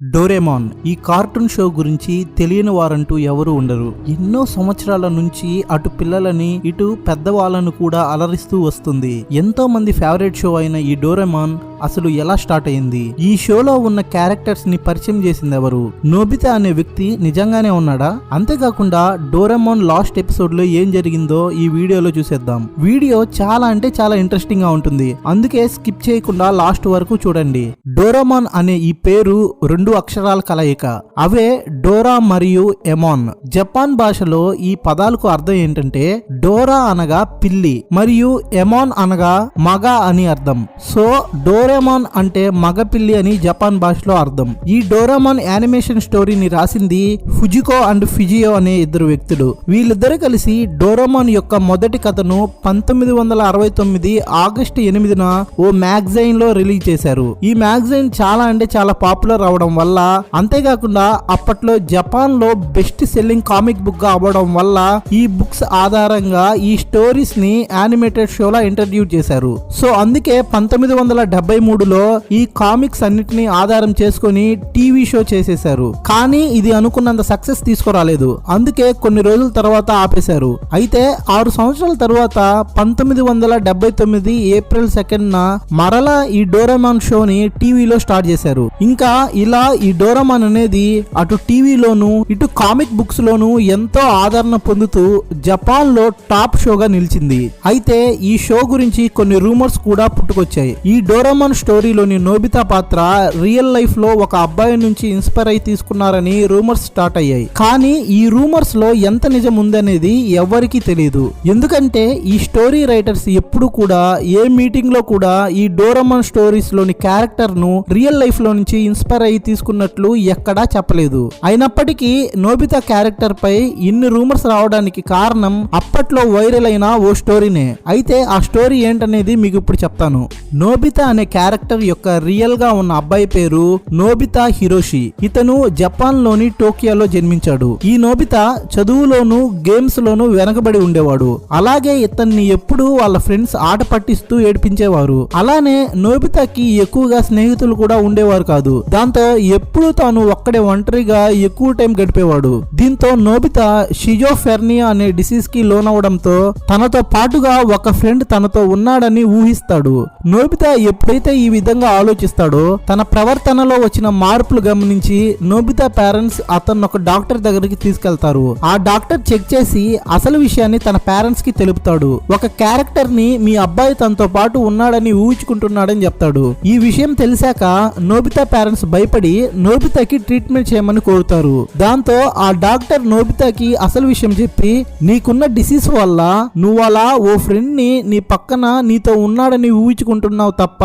Doraemon ఈ cartoon show గురించి తెలియని వారంటూ ఎవరు ఉండరు. ఎన్నో సంవత్సరాల నుంచి అటు పిల్లలని ఇటు పెద్దవాళ్ళను కూడా అలరిస్తూ వస్తుంది. ఎంతో మంది ఫేవరెట్ షో అయిన ఈ డోరేమాన్ అసలు ఎలా స్టార్ట్ అయింది, ఈ షోలో ఉన్న క్యారెక్టర్స్ ని పరిచయం చేసింది ఎవరు, నోబితా అనే వ్యక్తి నిజంగానే ఉన్నాడా, అంతేకాకుండా డోరేమాన్ లాస్ట్ ఎపిసోడ్ లో ఏం జరిగిందో ఈ వీడియోలో చూసేద్దాం. వీడియో చాలా అంటే చాలా ఇంట్రెస్టింగ్ గా ఉంటుంది, అందుకే స్కిప్ చేయకుండా లాస్ట్ వరకు చూడండి. డోరేమాన్ అనే ఈ పేరు రెండు అక్షరాల కలయిక, అవే డోరా మరియు ఎమాన్. జపాన్ భాషలో ఈ పదాలకు అర్థం ఏంటంటే డోరా అనగా పిల్లి మరియు ఎమాన్ అనగా మగ అని అర్థం. సో డోరేమాన్ అంటే మగ పిల్లి అని జపాన్ భాషలో అర్థం. ఈ డోరేమాన్ యానిమేషన్ స్టోరీని రాసింది ఫుజికో అండ్ ఫిజియో అనే ఇద్దరు వ్యక్తులు. వీళ్ళిద్దరు కలిసి డోరేమాన్ యొక్క మొదటి కథను 1969 ఆగస్టు 8న ఓ మ్యాగజైన్ లో రిలీజ్ చేశారు. ఈ మ్యాగజైన్ చాలా అంటే చాలా పాపులర్ అవడం వల్ల, అంతేకాకుండా అప్పట్లో జపాన్ లో బెస్ట్ సెల్లింగ్ కామిక్ బుక్ గా అవ్వడం వల్ల ఈ బుక్స్ ఆధారంగా ఈ స్టోరీస్ ని యానిమేటెడ్ షోలా ఇంట్రడ్యూస్ చేశారు. సో అందుకే 1973లో ఈ కామిక్స్ అన్నిటిని ఆధారం చేసుకుని టీవీ షో చేసేశారు. కానీ ఇది అనుకున్నంత సక్సెస్ తీసుకురాలేదు, అందుకే కొన్ని రోజుల తర్వాత ఆపేశారు. అయితే 6 సంవత్సరాల తర్వాత 1979 ఏప్రిల్ 2న మరలా ఈ డోరేమాన్ షోని టీవీలో స్టార్ట్ చేశారు. ఇంకా ఇలా ఈ డోరేమాన్ అనేది అటు టీవీలోను ఇటు కామిక్ బుక్స్ లోను ఎంతో ఆదరణ పొందుతూ జపాన్ లో టాప్ షోగా నిలిచింది. అయితే ఈ షో గురించి కొన్ని రూమర్స్ కూడా పుట్టుకొచ్చాయి. ఈ డోరేమాన్ స్టోరీలోని నోబితా పాత్ర రియల్ లైఫ్ లో ఒక అబ్బాయి నుంచి ఇన్స్పైర్ అయి తీసుకున్నారని రూమర్స్ స్టార్ట్ అయ్యాయి. కానీ ఈ రూమర్స్ లో ఎంత నిజం ఉందనేది ఎవరికీ తెలియదు. ఎందుకంటే ఈ స్టోరీ రైటర్స్ ఎప్పుడు కూడా ఏ మీటింగ్ లో కూడా ఈ డోరేమాన్ స్టోరీస్ లోని క్యారెక్టర్ ను రియల్ లైఫ్ లో నుంచి ఇన్స్పైర్ అయి తీసుకున్నట్లు ఎక్కడా చెప్పలేదు. అయినప్పటికీ నోబితా క్యారెక్టర్ పై ఇన్ని రూమర్స్ రావడానికి కారణం అప్పట్లో వైరల్ అయిన ఓ స్టోరీనే. అయితే ఆ స్టోరీ ఏంటనేది మీకు ఇప్పుడు చెప్తాను. నోబితా అనే క్యారెక్టర్ యొక్క రియల్ గా ఉన్న అబ్బాయి పేరు నోబితా హిరోషి. ఇతను జపాన్ లోని టోక్యోలో జన్మించాడు. ఈ నోబితా చదువులోను గేమ్స్ లోను వెనకబడి ఉండేవాడు. అలాగే ఇతన్ని ఎప్పుడు వాళ్ళ ఫ్రెండ్స్ ఆట పట్టిస్తూ ఏడిపించేవారు. అలానే నోబితాకి ఎక్కువగా స్నేహితులు కూడా ఉండేవారు కాదు. దాంతో ఎప్పుడు తాను ఒక్కడే ఒంటరిగా ఎక్కువ టైం గడిపేవాడు. దీంతో నోబితా షిజోఫెర్నియా అనే డిసీజ్ కి లోనవడంతో తనతో పాటుగా ఒక ఫ్రెండ్ తనతో ఉన్నాడని ఊహిస్తాడు. నోబితా ఎప్పుడైతే ఈ విధంగా ఆలోచిస్తాడో తన ప్రవర్తనలో వచ్చిన మార్పులు గమనించి నోబితా పేరెంట్స్ అతను ఒక డాక్టర్ దగ్గరికి తీసుకెళ్తారు. ఆ డాక్టర్ చెక్ చేసి అసలు విషయాన్ని తన పేరెంట్స్ కి తెలుపుతాడు. ఒక క్యారెక్టర్ ని మీ అబ్బాయి తనతో పాటు ఉన్నాడని ఊహించుకుంటున్నాడని చెప్తాడు. ఈ విషయం తెలిసాక నోబితా పేరెంట్స్ భయపడి నోబితాకి ట్రీట్మెంట్ చేయమని కోరుతారు. దాంతో ఆ డాక్టర్ నోబితాకి అసలు విషయం చెప్పి, నీకున్న డిసీజ్ వల్ల నువ్వు అలా ఓ ఫ్రెండ్ ని నీ పక్కన నీతో ఉన్నాడని ఊహించుకుంటున్నావు తప్ప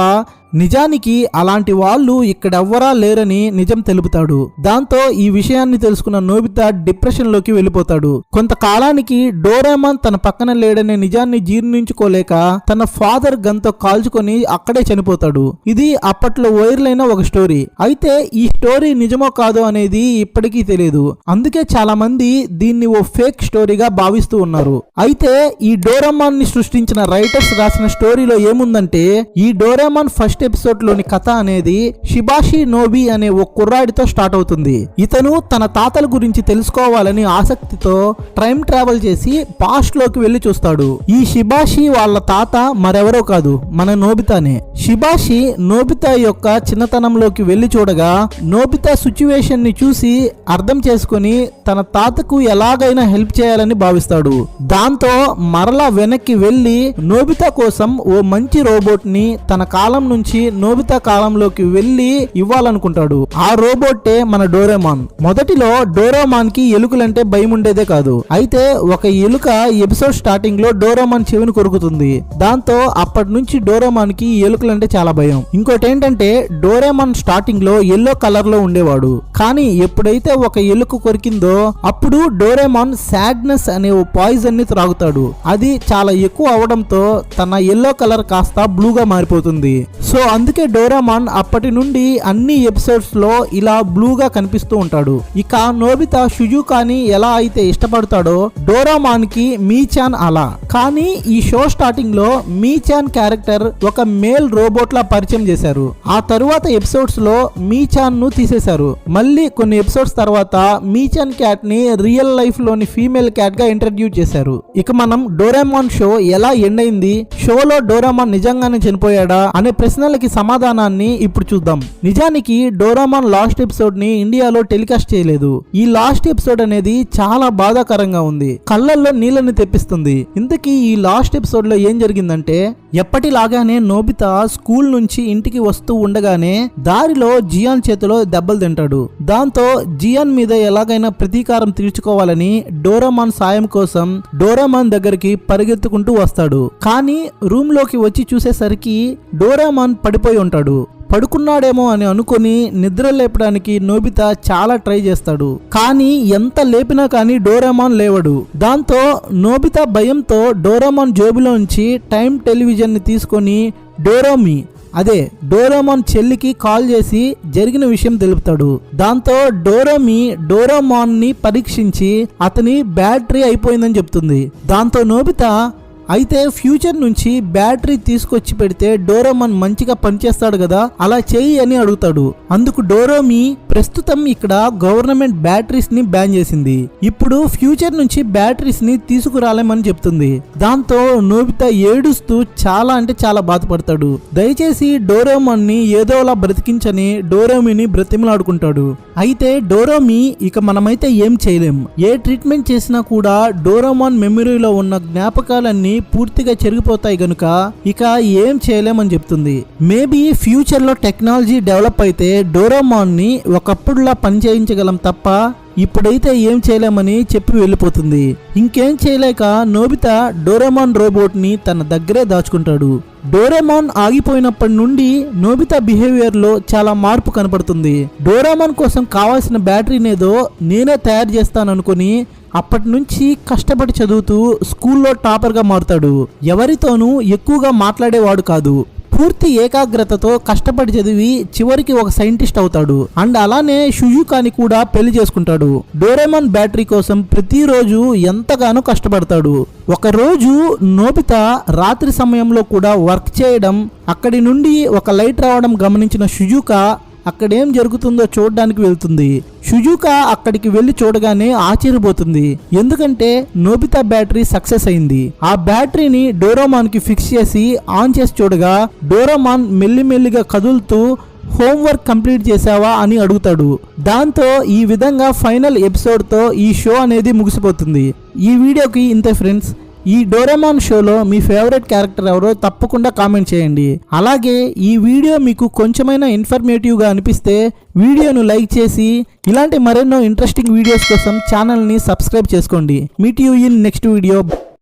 నిజానికి అలాంటి వాళ్ళు ఇక్కడెవ్వరా లేరని నిజం తెలుపుతాడు. దాంతో ఈ విషయాన్ని తెలుసుకున్న నోబితా డిప్రెషన్ లోకి వెళ్ళిపోతాడు. కొంతకాలానికి డోరేమాన్ తన పక్కన లేడనే నిజాన్ని జీర్ణించుకోలేక తన ఫాదర్ గన్తో కాల్చుకొని అక్కడే చనిపోతాడు. ఇది అప్పట్లో వైరల్ అయిన ఒక స్టోరీ. అయితే ఈ స్టోరీ నిజమో కాదో అనేది ఇప్పటికీ తెలియదు. అందుకే చాలా మంది దీన్ని ఓ ఫేక్ స్టోరీగా భావిస్తూ ఉన్నారు. అయితే ఈ డోరేమాన్ ని సృష్టించిన రైటర్స్ రాసిన స్టోరీలో ఏముందంటే, ఈ డోరేమాన్ ఫస్ట్ ఎపిసోడ్ లోని కథ అనేది షిబాషి నోబి అనే ఓ కుర్రాడితో స్టార్ట్ అవుతుంది. ఇతను తన తాతల గురించి తెలుసుకోవాలని ఆసక్తితో టైం ట్రావెల్ చేసి పాస్ట్ లోకి వెళ్లి చూస్తాడు. ఈ షిబాషి వాళ్ళ తాత మరెవరో కాదు, మన నోబితానే. షిబాషి నోబితా యొక్క చిన్నతనంలోకి వెళ్లి చూడగా నోబితా సిచ్యువేషన్ ని చూసి అర్థం చేసుకుని తన తాతకు ఎలాగైనా హెల్ప్ చేయాలని భావిస్తాడు. దాంతో మరలా వెనక్కి వెళ్లి నోబితా కోసం ఓ మంచి రోబోట్ ని తన కాలం నుంచి నోబితా కాలంలోకి వెళ్లి ఇవ్వాలనుకుంటాడు. ఆ రోబోటే మన డోరేమాన్. మొదటిలో డోరేమాన్ కి ఎలుకలంటే భయం ఉండేదే కాదు. అయితే ఒక ఎలుక ఎపిసోడ్ స్టార్టింగ్ లో డోరేమాన్ చెవిని కొరుకుతుంది. దాంతో అప్పటి నుంచి డోరేమాన్ కి ఎలుకలంటే చాలా భయం. ఇంకోటి ఏంటంటే డోరేమాన్ స్టార్టింగ్ లో ఎల్లో కలర్ లో ఉండేవాడు. కానీ ఎప్పుడైతే ఒక ఎలుక కొరికిందో అప్పుడు డోరేమాన్ సాడ్నెస్ అనే ఓ పాయిజన్ ని త్రాగుతాడు. అది చాలా ఎక్కువ అవడంతో తన ఎల్లో కలర్ కాస్త బ్లూగా మారిపోతుంది. సో సో అందుకే డోరామాన్ అప్పటి నుండి అన్ని ఎపిసోడ్స్ లో ఇలా బ్లూగా కనిపిస్తూ ఉంటాడు. ఇక నోబితా షుజుకాని ఎలా అయితే ఇష్టపడతాడో డోరామాన్ కి మీచాన్ అలా. కానీ ఈ షో స్టార్టింగ్ లో మీచాన్ క్యారెక్టర్ ఒక మేల్ రోబోట్ లా పరిచయం చేశారు. ఆ తరువాత ఎపిసోడ్స్ లో మీచాన్ ను తీసేశారు. మళ్ళీ కొన్ని ఎపిసోడ్స్ తర్వాత మీచాన్ క్యాట్ ని రియల్ లైఫ్ లోని ఫీమేల్ క్యాట్ గా ఇంట్రడ్యూస్ చేశారు. ఇక మనం డోరామాన్ షో ఎలా ఎండ్ అయింది, షోలో డోరామాన్ నిజంగానే చనిపోయాడా అనే ప్రశ్నలకి సమాధానాన్ని ఇప్పుడు చూద్దాం. నిజానికి డోరామాన్ లాస్ట్ ఎపిసోడ్ ని ఇండియాలో టెలికాస్ట్ చేయలేదు. ఈ లాస్ట్ ఎపిసోడ్ అనేది చాలా బాధాకరంగా ఉంది, కళ్ళల్లో నీళ్ళని తెప్పిస్తుంది. ఇంతకీ ఈ లాస్ట్ ఎపిసోడ్ లో ఏం జరిగిందంటే, ఎప్పటిలాగానే నోబితా స్కూల్ నుంచి ఇంటికి వస్తూ ఉండగానే దారిలో జియాన్ చేతిలో దెబ్బలు తింటాడు. దాంతో జియాన్ మీద ఎలాగైనా ప్రతీకారం తీర్చుకోవాలని డోరామాన్ సాయం కోసం డోరామాన్ దగ్గరికి పరిగెత్తుకుంటూ వస్తాడు. కానీ రూమ్ లోకి వచ్చి చూసేసరికి డోరామాన్ పడిపోయి ఉంటాడు. పడుకున్నాడేమో అని అనుకుని నిద్ర లేపడానికి నోబితా చాలా ట్రై చేస్తాడు. కానీ ఎంత లేపినా కానీ డోరామాన్ లేవడు. దాంతో నోబితా భయంతో డోరామాన్ జేబులోంచి టైం టెలివిజన్ ని తీసుకొని డోరామాన్ చెల్లికి కాల్ చేసి జరిగిన విషయం తెలుపుతాడు. దాంతో డోరామాన్ ని పరీక్షించి అతని బ్యాటరీ అయిపోయిందని చెప్తుంది. దాంతో నోబితా అయితే ఫ్యూచర్ నుంచి బ్యాటరీ తీసుకొచ్చి పెడితే డోరామాన్ మంచిగా పనిచేస్తాడు కదా, అలా చెయ్యి అని అడుగుతాడు. అందుకు డోరోమి ప్రస్తుతం ఇక్కడ గవర్నమెంట్ బ్యాటరీస్ ని బ్యాన్ చేసింది, ఇప్పుడు ఫ్యూచర్ నుంచి బ్యాటరీస్ ని తీసుకురాలేమని చెప్తుంది. దాంతో నోబితా ఏడుస్తూ చాలా బాధపడతాడు. దయచేసి డోరామాన్ ని ఏదోలా బ్రతికించని డోరోమిని బ్రతిమలాడుకుంటాడు. అయితే డోరోమి ఇక మనమైతే ఏం చేయలేం, ఏ ట్రీట్మెంట్ చేసినా కూడా డోరామాన్ మెమరీలో ఉన్న జ్ఞాపకాలన్నీ పూర్తిగా చెరిగిపోతాయి గనుక ఇక ఏం చేయలేమని చెప్తుంది. మేబీ ఫ్యూచర్ లో టెక్నాలజీ డెవలప్ అయితే డోరామాన్ ని ఒకప్పుడులా పనిచేయించగలం తప్ప ఇప్పుడైతే ఏం చేయలేమని చెప్పి వెళ్ళిపోతుంది. ఇంకేం చేయలేక నోబితా డోరామాన్ రోబోట్ ని తన దగ్గరే దాచుకుంటాడు. డోరామాన్ ఆగిపోయినప్పటి నుండి నోబితా బిహేవియర్ లో చాలా మార్పు కనపడుతుంది. డోరామాన్ కోసం కావాల్సిన బ్యాటరీనేదో నేనే తయారు చేస్తాననుకుని అప్పటి నుంచి కష్టపడి చదువుతూ స్కూల్లో టాపర్గా మారుతాడు. ఎవరితోనూ ఎక్కువగా మాట్లాడేవాడు కాదు. పూర్తి ఏకాగ్రతతో కష్టపడి చదివి చివరికి ఒక సైంటిస్ట్ అవుతాడు. అండ్ అలానే షుజుకాని కూడా పెళ్లి చేసుకుంటాడు. డోరేమాన్ బ్యాటరీ కోసం ప్రతిరోజు ఎంతగానో కష్టపడతాడు. ఒకరోజు నోబితా రాత్రి సమయంలో కూడా వర్క్ చేయడం, అక్కడి నుండి ఒక లైట్ రావడం గమనించిన షుజుకా అక్కడేం జరుగుతుందో చూడడానికి వెళ్తుంది. షుజుకా అక్కడికి వెళ్లి చూడగానే ఆశ్చర్యపోతుంది, ఎందుకంటే నోబితా బ్యాటరీ సక్సెస్ అయింది. ఆ బ్యాటరీని డోరామాన్ కి ఫిక్స్ చేసి ఆన్ చేసి చూడగా డోరామాన్ మెల్లిమెల్లిగా కదులుతూ హోంవర్క్ కంప్లీట్ చేసావా అని అడుగుతాడు. దాంతో ఈ విధంగా ఫైనల్ ఎపిసోడ్తో ఈ షో అనేది ముగిసిపోతుంది. ఈ వీడియోకి ఇంతే ఫ్రెండ్స్. ఈ డోరేమాన్ షోలో మీ ఫేవరెట్ క్యారెక్టర్ ఎవరో తప్పకుండా కామెంట్ చేయండి. అలాగే ఈ వీడియో మీకు కొంచెమైనా ఇన్ఫర్మేటివ్గా అనిపిస్తే వీడియోను లైక్ చేసి ఇలాంటి మరెన్నో ఇంట్రెస్టింగ్ వీడియోస్ కోసం ఛానల్ని సబ్స్క్రైబ్ చేసుకోండి. Meet you in next video.